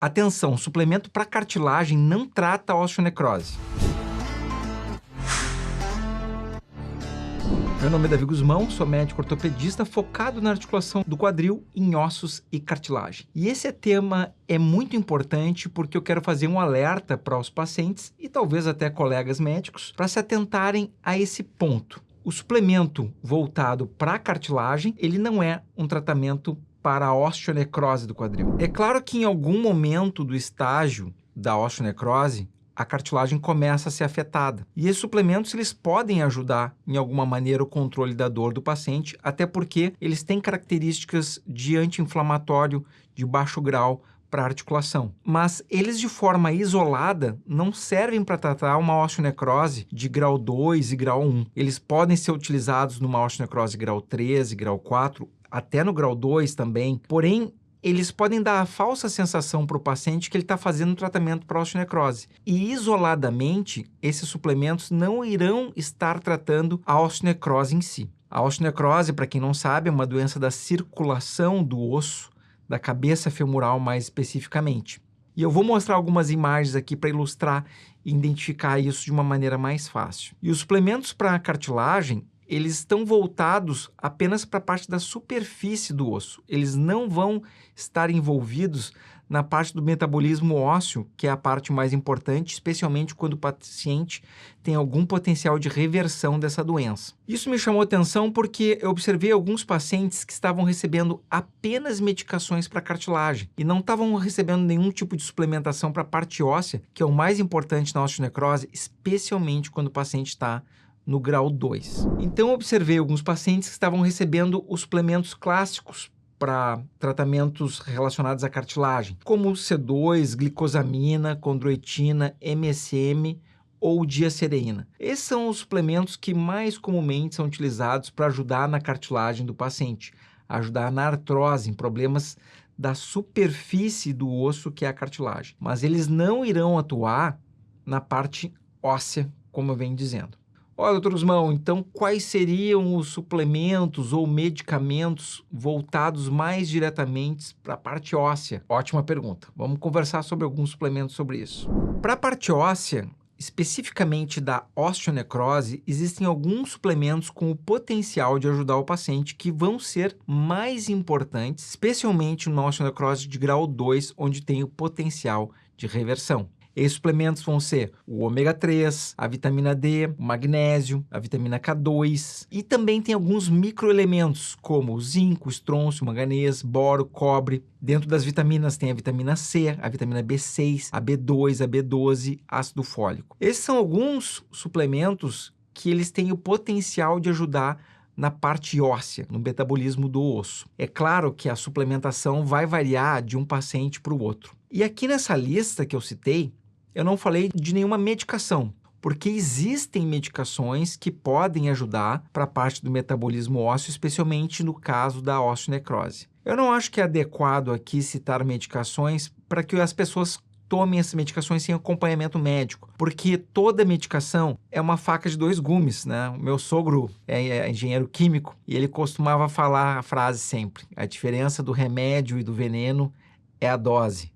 Atenção, suplemento para cartilagem não trata a osteonecrose. Meu nome é Davi Guzmão, sou médico ortopedista focado na articulação do quadril em ossos e cartilagem. E esse tema é muito importante porque eu quero fazer um alerta para os pacientes e talvez até colegas médicos para se atentarem a esse ponto. O suplemento voltado para a cartilagem, ele não é um tratamento para a osteonecrose do quadril. É claro que em algum momento do estágio da osteonecrose, a cartilagem começa a ser afetada. E esses suplementos eles podem ajudar em alguma maneira o controle da dor do paciente, até porque eles têm características de anti-inflamatório de baixo grau para a articulação. Mas eles de forma isolada não servem para tratar uma osteonecrose de grau 2 e grau 1. Eles podem ser utilizados numa osteonecrose grau 3 e grau 4, até no grau 2 também, porém, eles podem dar a falsa sensação para o paciente que ele está fazendo um tratamento para osteonecrose. E isoladamente, esses suplementos não irão estar tratando a osteonecrose em si. A osteonecrose, para quem não sabe, é uma doença da circulação do osso, da cabeça femoral mais especificamente. E eu vou mostrar algumas imagens aqui para ilustrar e identificar isso de uma maneira mais fácil. E os suplementos para a cartilagem, eles estão voltados apenas para a parte da superfície do osso. Eles não vão estar envolvidos na parte do metabolismo ósseo, que é a parte mais importante, especialmente quando o paciente tem algum potencial de reversão dessa doença. Isso me chamou atenção porque eu observei alguns pacientes que estavam recebendo apenas medicações para cartilagem e não estavam recebendo nenhum tipo de suplementação para a parte óssea, que é o mais importante na osteonecrose, especialmente quando o paciente está no grau 2. Então, eu observei alguns pacientes que estavam recebendo os suplementos clássicos para tratamentos relacionados à cartilagem, como C2, glicosamina, condroitina, MSM ou diacereína. Esses são os suplementos que mais comumente são utilizados para ajudar na cartilagem do paciente, ajudar na artrose, em problemas da superfície do osso, que é a cartilagem. Mas eles não irão atuar na parte óssea, como eu venho dizendo. Olha, doutor Guzmão, então quais seriam os suplementos ou medicamentos voltados mais diretamente para a parte óssea? Ótima pergunta. Vamos conversar sobre alguns suplementos sobre isso. Para a parte óssea, especificamente da osteonecrose, existem alguns suplementos com o potencial de ajudar o paciente que vão ser mais importantes, especialmente na osteonecrose de grau 2, onde tem o potencial de reversão. Esses suplementos vão ser o ômega 3, a vitamina D, o magnésio, a vitamina K2 e também tem alguns microelementos como o zinco, estrôncio, manganês, boro, cobre. Dentro das vitaminas tem a vitamina C, a vitamina B6, a B2, a B12, ácido fólico. Esses são alguns suplementos que eles têm o potencial de ajudar na parte óssea, no metabolismo do osso. É claro que a suplementação vai variar de um paciente para o outro. E aqui nessa lista que eu citei, eu não falei de nenhuma medicação, porque existem medicações que podem ajudar para a parte do metabolismo ósseo, especialmente no caso da osteonecrose. Eu não acho que é adequado aqui citar medicações para que as pessoas tomem essas medicações sem acompanhamento médico, porque toda medicação é uma faca de dois gumes, né? O meu sogro é engenheiro químico e ele costumava falar a frase sempre: a diferença do remédio e do veneno é a dose.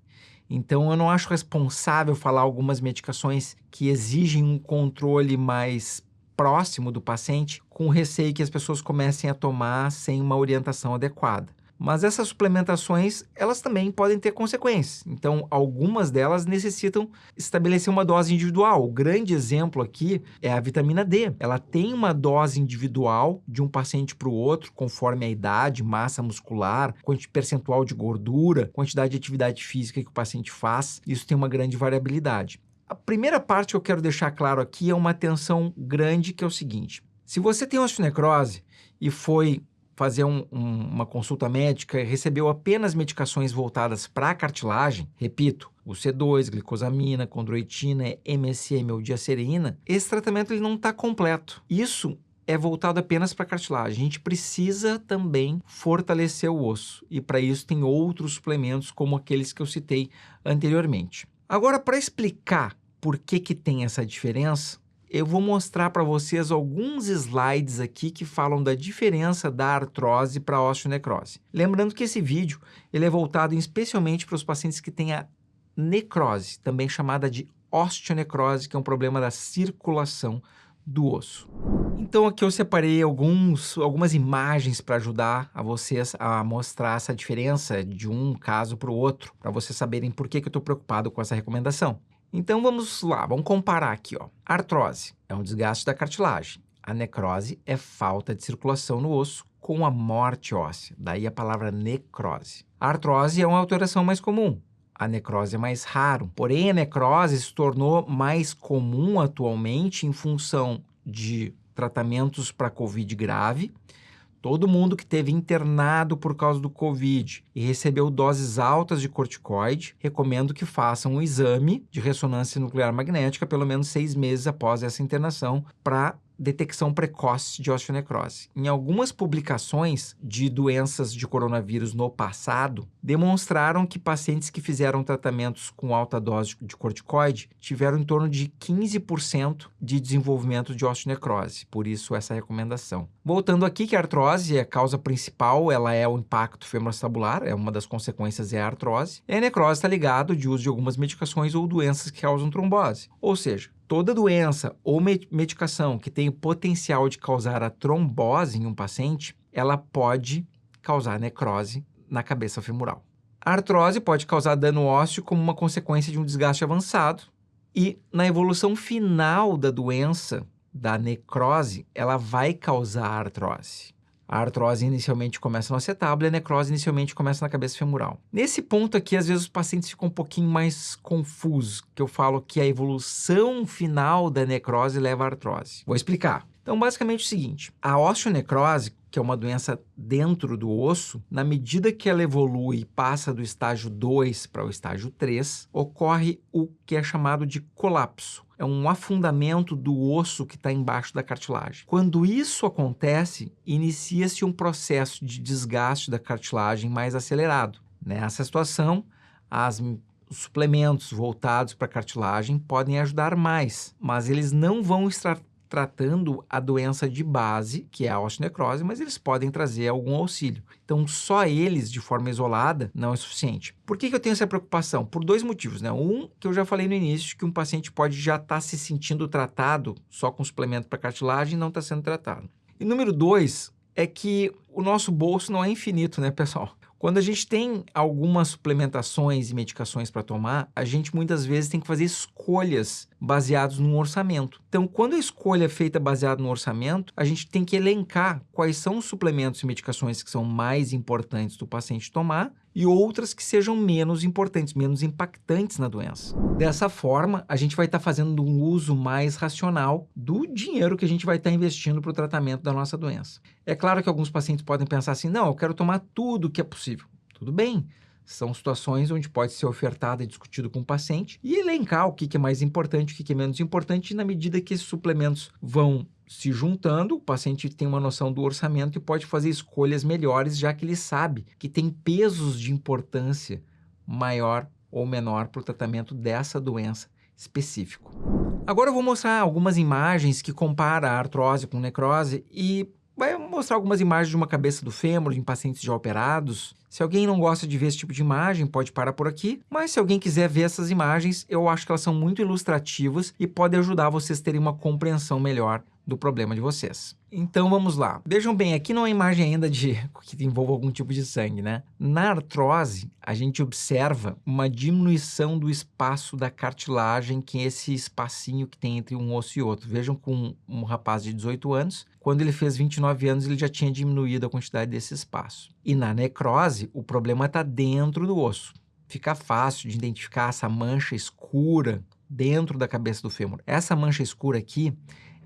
Então, eu não acho responsável falar algumas medicações que exigem um controle mais próximo do paciente, com receio que as pessoas comecem a tomar sem uma orientação adequada. Mas essas suplementações, elas também podem ter consequências. Então, algumas delas necessitam estabelecer uma dose individual. O grande exemplo aqui é a vitamina D. Ela tem uma dose individual de um paciente para o outro, conforme a idade, massa muscular, percentual de gordura, quantidade de atividade física que o paciente faz. Isso tem uma grande variabilidade. A primeira parte que eu quero deixar claro aqui é uma atenção grande, que é o seguinte: se você tem osteonecrose e foi fazer uma consulta médica e recebeu apenas medicações voltadas para a cartilagem, repito, o C2, glicosamina, condroitina, MSM ou diacereína, esse tratamento ele não está completo. Isso é voltado apenas para a cartilagem. A gente precisa também fortalecer o osso e para isso tem outros suplementos como aqueles que eu citei anteriormente. Agora, para explicar por que tem essa diferença, eu vou mostrar para vocês alguns slides aqui que falam da diferença da artrose para a osteonecrose. Lembrando que esse vídeo ele é voltado especialmente para os pacientes que têm a necrose, também chamada de osteonecrose, que é um problema da circulação do osso. Então aqui eu separei algumas imagens para ajudar a vocês a mostrar essa diferença de um caso para o outro, para vocês saberem por que eu estou preocupado com essa recomendação. Então vamos lá, vamos comparar aqui, ó. Artrose é um desgaste da cartilagem. A necrose é falta de circulação no osso com a morte óssea, daí a palavra necrose. A artrose é uma alteração mais comum. A necrose é mais raro, porém a necrose se tornou mais comum atualmente em função de tratamentos para COVID grave. Todo mundo que esteve internado por causa do COVID e recebeu doses altas de corticoide, recomendo que façam um exame de ressonância nuclear magnética pelo menos 6 meses após essa internação para detecção precoce de osteonecrose. Em algumas publicações de doenças de coronavírus no passado, demonstraram que pacientes que fizeram tratamentos com alta dose de corticoide tiveram em torno de 15% de desenvolvimento de osteonecrose, por isso essa recomendação. Voltando aqui, que a artrose é a causa principal, ela é o impacto femoroacetabullar, é uma das consequências é a artrose, e a necrose está ligado de uso de algumas medicações ou doenças que causam trombose, ou seja, toda doença ou medicação que tem o potencial de causar a trombose em um paciente, ela pode causar necrose na cabeça femoral. A artrose pode causar dano ósseo como uma consequência de um desgaste avançado e, na evolução final da doença, da necrose, ela vai causar artrose. A artrose inicialmente começa no acetábulo e a necrose inicialmente começa na cabeça femoral. Nesse ponto aqui, às vezes os pacientes ficam um pouquinho mais confusos, que eu falo que a evolução final da necrose leva à artrose. Vou explicar. Então, basicamente é o seguinte, a osteonecrose, que é uma doença dentro do osso, na medida que ela evolui e passa do estágio 2 para o estágio 3, ocorre o que é chamado de colapso. É um afundamento do osso que está embaixo da cartilagem. Quando isso acontece, inicia-se um processo de desgaste da cartilagem mais acelerado. Nessa situação, os suplementos voltados para a cartilagem podem ajudar mais, mas eles não vão estar tratando a doença de base, que é a osteonecrose, mas eles podem trazer algum auxílio. Então, só eles, de forma isolada, não é suficiente. Por que eu tenho essa preocupação? Por 2 motivos, né? Um, que eu já falei no início, que um paciente pode já estar se sentindo tratado só com suplemento para cartilagem e não está sendo tratado. E número 2, é que o nosso bolso não é infinito, né, pessoal? Quando a gente tem algumas suplementações e medicações para tomar, a gente muitas vezes tem que fazer escolhas baseadas num orçamento. Então, quando a escolha é feita baseada no orçamento, a gente tem que elencar quais são os suplementos e medicações que são mais importantes do paciente tomar e outras que sejam menos importantes, menos impactantes na doença. Dessa forma, a gente vai estar fazendo um uso mais racional do dinheiro que a gente vai estar investindo para o tratamento da nossa doença. É claro que alguns pacientes podem pensar assim, não, eu quero tomar tudo que é possível. Tudo bem. São situações onde pode ser ofertado e discutido com o paciente e elencar o que é mais importante, o que é menos importante, e na medida que esses suplementos vão se juntando, o paciente tem uma noção do orçamento e pode fazer escolhas melhores, já que ele sabe que tem pesos de importância maior ou menor para o tratamento dessa doença específico. Agora eu vou mostrar algumas imagens que comparam a artrose com necrose e vai mostrar algumas imagens de uma cabeça do fêmur em pacientes já operados. Se alguém não gosta de ver esse tipo de imagem, pode parar por aqui. Mas se alguém quiser ver essas imagens, eu acho que elas são muito ilustrativas e podem ajudar vocês a terem uma compreensão melhor do problema de vocês. Então vamos lá. Vejam bem, aqui não é uma imagem ainda que envolva algum tipo de sangue, né? Na artrose, a gente observa uma diminuição do espaço da cartilagem, que é esse espacinho que tem entre um osso e outro. Vejam com um rapaz de 18 anos, quando ele fez 29 anos, ele já tinha diminuído a quantidade desse espaço. E na necrose, o problema está dentro do osso. Fica fácil de identificar essa mancha escura dentro da cabeça do fêmur. Essa mancha escura aqui,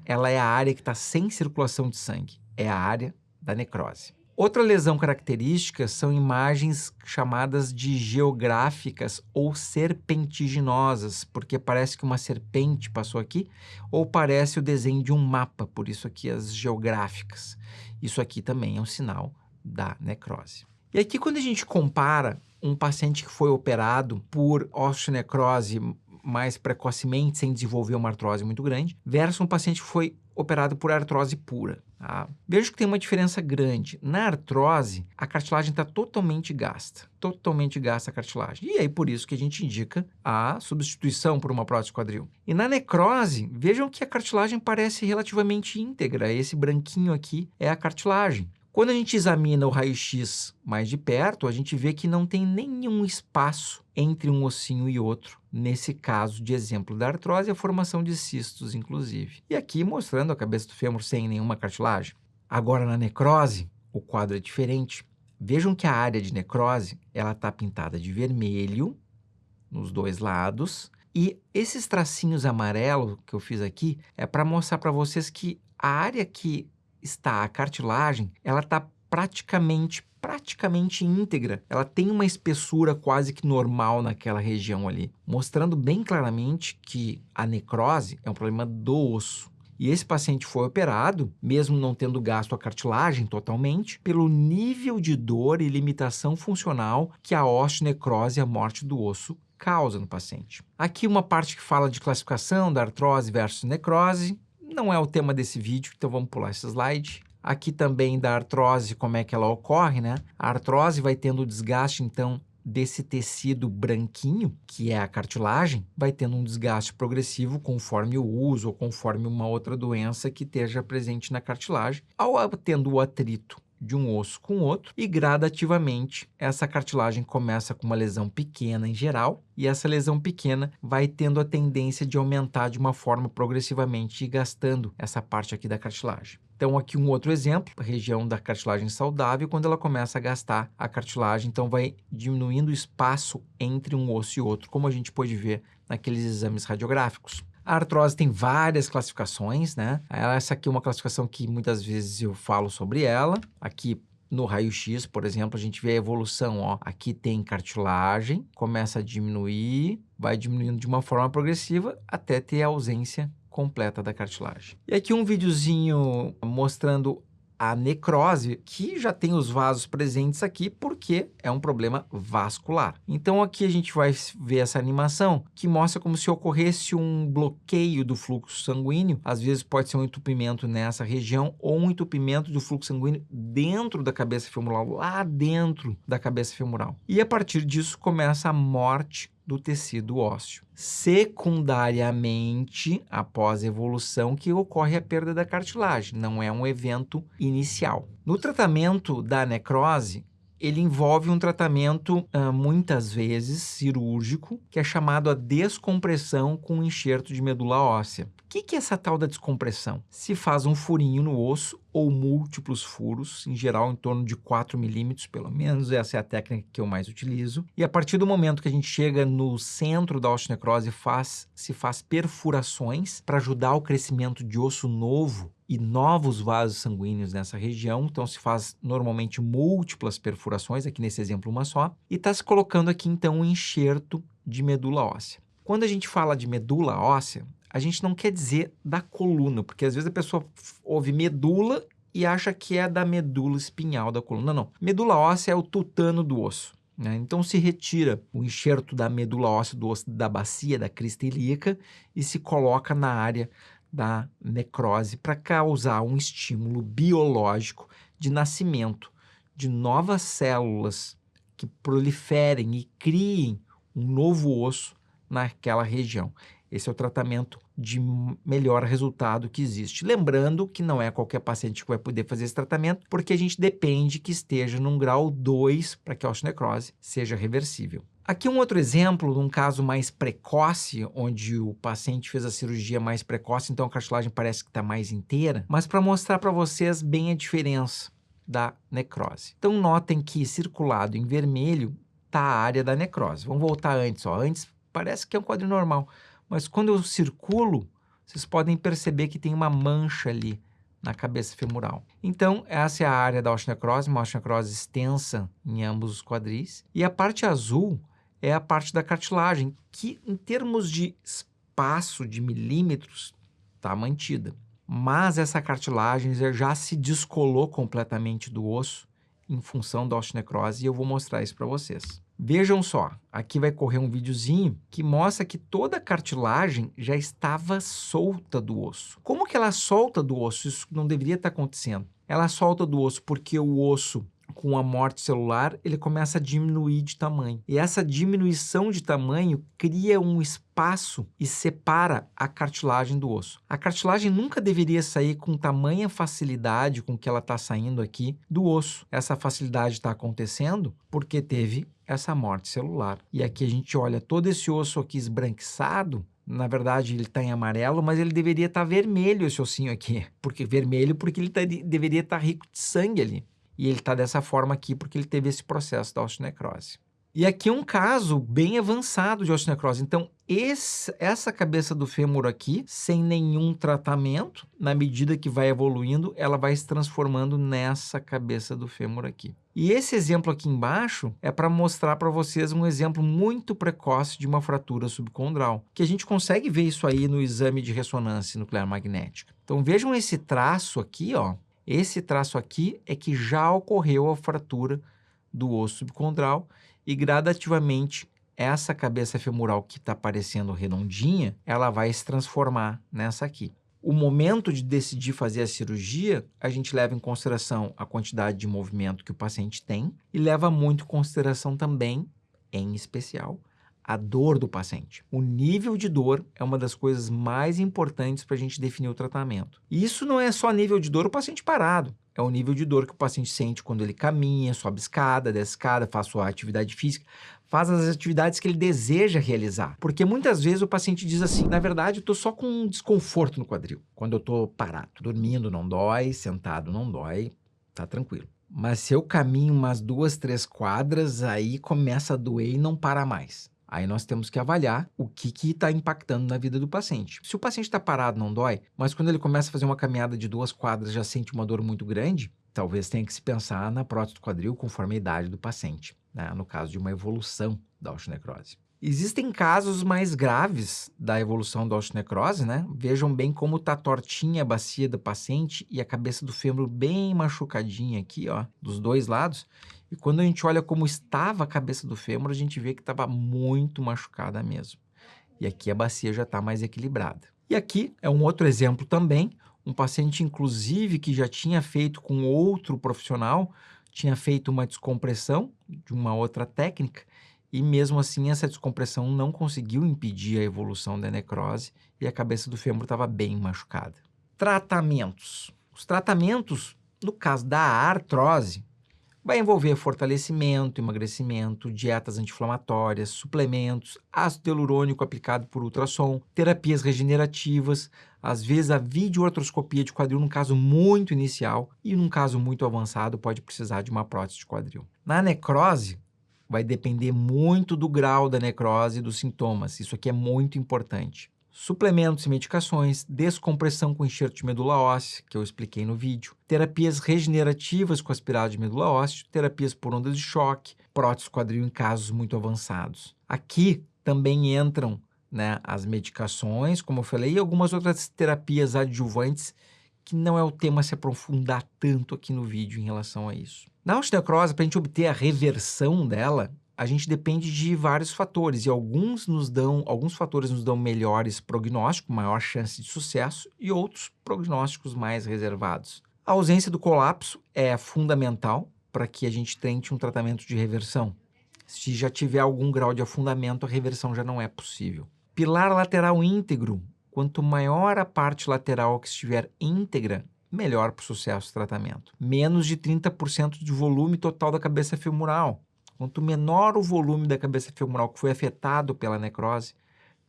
ela é a área que está sem circulação de sangue. É a área da necrose. Outra lesão característica são imagens chamadas de geográficas ou serpentiginosas, porque parece que uma serpente passou aqui, ou parece o desenho de um mapa, por isso aqui as geográficas. Isso aqui também é um sinal da necrose. E aqui, quando a gente compara um paciente que foi operado por osteonecrose mais precocemente, sem desenvolver uma artrose muito grande, versus um paciente que foi operado por artrose pura. Tá? Vejo que tem uma diferença grande. Na artrose, a cartilagem está totalmente gasta a cartilagem. E aí, por isso que a gente indica a substituição por uma prótese quadril. E na necrose, vejam que a cartilagem parece relativamente íntegra. Esse branquinho aqui é a cartilagem. Quando a gente examina o raio-x mais de perto, a gente vê que não tem nenhum espaço entre um ossinho e outro. Nesse caso de exemplo da artrose, a formação de cistos, inclusive. E aqui mostrando a cabeça do fêmur sem nenhuma cartilagem. Agora, na necrose, o quadro é diferente. Vejam que a área de necrose ela está pintada de vermelho nos dois lados. E esses tracinhos amarelos que eu fiz aqui é para mostrar para vocês que a área que está a cartilagem, ela está praticamente íntegra. Ela tem uma espessura quase que normal naquela região ali, mostrando bem claramente que a necrose é um problema do osso. E esse paciente foi operado, mesmo não tendo gasto a cartilagem totalmente, pelo nível de dor e limitação funcional que a osteonecrose e a morte do osso causa no paciente. Aqui uma parte que fala de classificação da artrose versus necrose. Não é o tema desse vídeo, então vamos pular esse slide. Aqui também da artrose, como é que ela ocorre, né? A artrose vai tendo o desgaste, então, desse tecido branquinho, que é a cartilagem, vai tendo um desgaste progressivo conforme o uso ou conforme uma outra doença que esteja presente na cartilagem, ao tendo o atrito de um osso com outro, e gradativamente essa cartilagem começa com uma lesão pequena em geral, e essa lesão pequena vai tendo a tendência de aumentar de uma forma progressivamente e gastando essa parte aqui da cartilagem. Então aqui um outro exemplo, a região da cartilagem saudável, quando ela começa a gastar a cartilagem, então vai diminuindo o espaço entre um osso e outro, como a gente pode ver naqueles exames radiográficos. A artrose tem várias classificações, né? Essa aqui é uma classificação que muitas vezes eu falo sobre ela. Aqui no raio-x, por exemplo, a gente vê a evolução, ó. Aqui tem cartilagem, começa a diminuir, vai diminuindo de uma forma progressiva até ter a ausência completa da cartilagem. E aqui um videozinho mostrando a necrose, que já tem os vasos presentes aqui, porque é um problema vascular. Então aqui a gente vai ver essa animação, que mostra como se ocorresse um bloqueio do fluxo sanguíneo. Às vezes pode ser um entupimento nessa região, ou um entupimento do fluxo sanguíneo dentro da cabeça femoral, lá dentro da cabeça femoral. E a partir disso começa a morte do tecido ósseo. Secundariamente, após a evolução, que ocorre a perda da cartilagem, não é um evento inicial. No tratamento da necrose, ele envolve um tratamento, muitas vezes, cirúrgico, que é chamado a descompressão com enxerto de medula óssea. O que é essa tal da descompressão? Se faz um furinho no osso ou múltiplos furos, em geral em torno de 4 milímetros, pelo menos, essa é a técnica que eu mais utilizo. E a partir do momento que a gente chega no centro da osteonecrose, se faz perfurações para ajudar o crescimento de osso novo e novos vasos sanguíneos nessa região. Então se faz normalmente múltiplas perfurações, aqui nesse exemplo uma só, e está se colocando aqui então um enxerto de medula óssea. Quando a gente fala de medula óssea, a gente não quer dizer da coluna, porque às vezes a pessoa ouve medula e acha que é da medula espinhal da coluna. Não, medula óssea é o tutano do osso, né? Então se retira o enxerto da medula óssea do osso da bacia, da crista ilíaca, e se coloca na área da necrose para causar um estímulo biológico de nascimento de novas células que proliferem e criem um novo osso naquela região. Esse é o tratamento de melhor resultado que existe. Lembrando que não é qualquer paciente que vai poder fazer esse tratamento, porque a gente depende que esteja num grau 2 para que a osteonecrose seja reversível. Aqui um outro exemplo de um caso mais precoce, onde o paciente fez a cirurgia mais precoce, então a cartilagem parece que está mais inteira, mas para mostrar para vocês bem a diferença da necrose. Então notem que circulado em vermelho está a área da necrose. Vamos voltar antes, ó. Antes parece que é um quadro normal, mas quando eu circulo, vocês podem perceber que tem uma mancha ali na cabeça femoral. Então, essa é a área da osteonecrose, uma osteonecrose extensa em ambos os quadris. E a parte azul é a parte da cartilagem, que em termos de espaço de milímetros, está mantida. Mas essa cartilagem já se descolou completamente do osso em função da osteonecrose, e eu vou mostrar isso para vocês. Vejam só, aqui vai correr um videozinho que mostra que toda a cartilagem já estava solta do osso. Como que ela solta do osso? Isso não deveria estar acontecendo. Ela solta do osso porque o osso, com a morte celular, ele começa a diminuir de tamanho. E essa diminuição de tamanho cria um espaço e separa a cartilagem do osso. A cartilagem nunca deveria sair com tamanha facilidade com que ela está saindo aqui do osso. Essa facilidade está acontecendo porque teve essa morte celular. E aqui a gente olha todo esse osso aqui esbranquiçado. Na verdade, ele está em amarelo, mas ele deveria estar vermelho, esse ossinho aqui. Vermelho porque ele deveria estar rico de sangue ali. E ele está dessa forma aqui porque ele teve esse processo da osteonecrose. E aqui é um caso bem avançado de osteonecrose. Então, essa cabeça do fêmur aqui, sem nenhum tratamento, na medida que vai evoluindo, ela vai se transformando nessa cabeça do fêmur aqui. E esse exemplo aqui embaixo é para mostrar para vocês um exemplo muito precoce de uma fratura subcondral, que a gente consegue ver isso aí no exame de ressonância nuclear magnética. Então, vejam esse traço aqui, ó. Esse traço aqui é que já ocorreu a fratura do osso subcondral e gradativamente essa cabeça femoral que está parecendo redondinha, ela vai se transformar nessa aqui. O momento de decidir fazer a cirurgia, a gente leva em consideração a quantidade de movimento que o paciente tem e leva muito em consideração também, em especial, a dor do paciente. O nível de dor é uma das coisas mais importantes para a gente definir o tratamento. E isso não é só nível de dor do paciente parado. É o nível de dor que o paciente sente quando ele caminha, sobe escada, desce escada, faz sua atividade física, faz as atividades que ele deseja realizar. Porque muitas vezes o paciente diz assim, na verdade, eu estou só com um desconforto no quadril. Quando eu estou parado, dormindo não dói, sentado não dói, tá tranquilo. Mas se eu caminho umas 2, 3 quadras, aí começa a doer e não para mais. Aí nós temos que avaliar o que está impactando na vida do paciente. Se o paciente está parado, não dói, mas quando ele começa a fazer uma caminhada de 2 quadras já sente uma dor muito grande, talvez tenha que se pensar na prótese do quadril conforme a idade do paciente, né? No caso de uma evolução da osteonecrose. Existem casos mais graves da evolução da osteonecrose, né? Vejam bem como está tortinha a bacia do paciente e a cabeça do fêmur bem machucadinha aqui, ó, dos dois lados. E quando a gente olha como estava a cabeça do fêmur, a gente vê que estava muito machucada mesmo. E aqui a bacia já está mais equilibrada. E aqui é um outro exemplo também, um paciente inclusive que já tinha feito com outro profissional, tinha feito uma descompressão de uma outra técnica, e mesmo assim essa descompressão não conseguiu impedir a evolução da necrose e a cabeça do fêmur estava bem machucada. Tratamentos. Os tratamentos, no caso da artrose, vai envolver fortalecimento, emagrecimento, dietas anti-inflamatórias, suplementos, ácido hialurônico aplicado por ultrassom, terapias regenerativas, às vezes a videoartroscopia de quadril num caso muito inicial e num caso muito avançado pode precisar de uma prótese de quadril. Na necrose, vai depender muito do grau da necrose e dos sintomas. Isso aqui é muito importante. Suplementos e medicações, descompressão com enxerto de medula óssea, que eu expliquei no vídeo, terapias regenerativas com aspirado de medula óssea, terapias por ondas de choque, prótese quadril em casos muito avançados. Aqui também entram, né, as medicações, como eu falei, e algumas outras terapias adjuvantes, que não é o tema se aprofundar tanto aqui no vídeo em relação a isso. Na osteonecrose, para a gente obter a reversão dela, a gente depende de vários fatores e alguns fatores nos dão melhores prognósticos, maior chance de sucesso e outros prognósticos mais reservados. A ausência do colapso é fundamental para que a gente tente um tratamento de reversão. Se já tiver algum grau de afundamento, a reversão já não é possível. Pilar lateral íntegro. Quanto maior a parte lateral que estiver íntegra, melhor para o sucesso do tratamento. Menos de 30% de volume total da cabeça femoral. Quanto menor o volume da cabeça femoral que foi afetado pela necrose,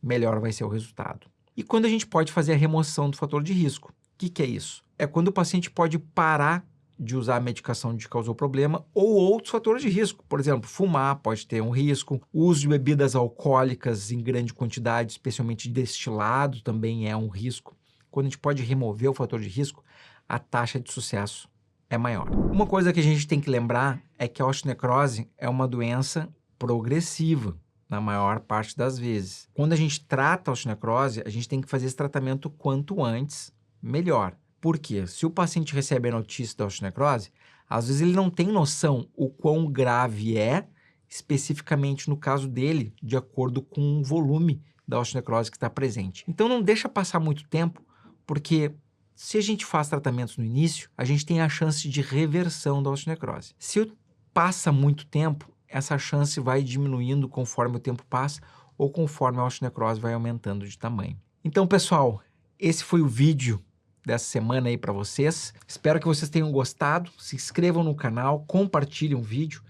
melhor vai ser o resultado. E quando a gente pode fazer a remoção do fator de risco? O que é isso? É quando o paciente pode parar de usar a medicação que causou problema ou outros fatores de risco. Por exemplo, fumar pode ter um risco, o uso de bebidas alcoólicas em grande quantidade, especialmente destilado, também é um risco. Quando a gente pode remover o fator de risco, a taxa de sucesso é maior. Uma coisa que a gente tem que lembrar é que a osteonecrose é uma doença progressiva, na maior parte das vezes. Quando a gente trata a osteonecrose, a gente tem que fazer esse tratamento quanto antes, melhor. Por quê? Se o paciente recebe a notícia da osteonecrose, às vezes ele não tem noção o quão grave é, especificamente no caso dele, de acordo com o volume da osteonecrose que está presente. Então não deixa passar muito tempo, porque se a gente faz tratamentos no início, a gente tem a chance de reversão da osteonecrose. Se passa muito tempo, essa chance vai diminuindo conforme o tempo passa ou conforme a osteonecrose vai aumentando de tamanho. Então, pessoal, esse foi o vídeo dessa semana aí para vocês. Espero que vocês tenham gostado. Se inscrevam no canal, compartilhem o vídeo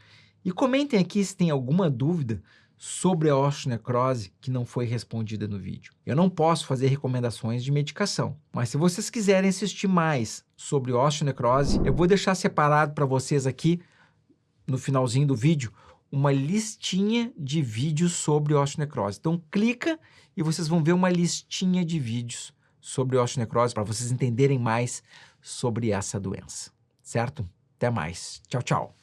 e comentem aqui se tem alguma dúvida sobre a osteonecrose que não foi respondida no vídeo. Eu não posso fazer recomendações de medicação, mas se vocês quiserem assistir mais sobre osteonecrose, eu vou deixar separado para vocês aqui, no finalzinho do vídeo, uma listinha de vídeos sobre osteonecrose. Então clica e vocês vão ver uma listinha de vídeos sobre osteonecrose para vocês entenderem mais sobre essa doença, certo? Até mais. Tchau, tchau.